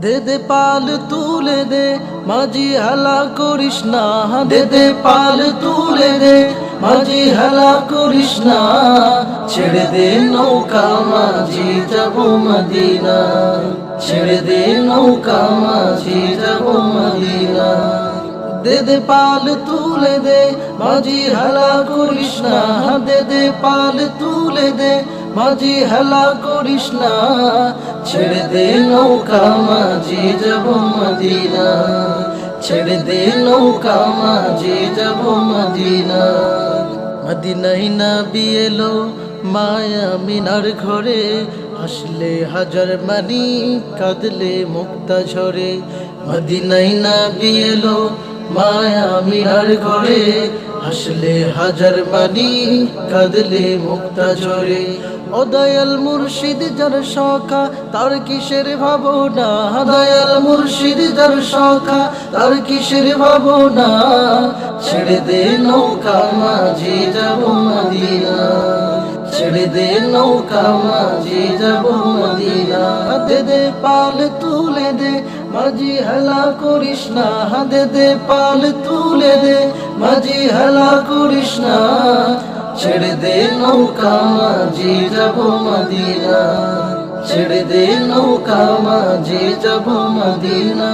দে দে পাল তুলে দে মাঝি হেলা করিস না, দে দে পাল তুলে দে মাঝি হেলা করিস না, ছেড়ে দে নৌকা মাঝি যাব মদিনা, ছেড়ে দে নৌকা মাঝি যাব মদিনা। দে দে পাল তুলে দে মাঝি হেলা করিস না, দে দে পাল তুলে দে মাঝি হেলা করিস না, ছেড়ে দে নৌকা মাঝি যাব মদিনা, ছেড়ে দে নৌকা মাঝি যাব মদিনা। মদিনায় নবী এলো মায়া মিনার ঘরে, হাসলে হাজার মানি কাঁদলে মুক্তা ঝরে। মদিনায় নবী এলো মায়া মিনার ঘরে, হাসলে হাজার মানি কাঁদলে মুক্তা ঝরে। ও দয়াল মুর্শিদ যার সখা তার কিসের ভাবনা, দয়াল মুর্শিদ যার সখা তার কিসের ভাবনা, ছেড়ে দে নৌকা মাঝি যাব মদিনা, ছেড়ে দে নৌকা মাঝি যাব মদিনা। দে দে পাল তুলে দে মাঝি হেলা করিস না, দে দে পাল তুলে দে মাঝি হেলা করিস না, ছেড়ে দে নৌকা মাঝি যাব মদিনা, ছেড়ে দে নৌকা মাঝি যাব মদিনা।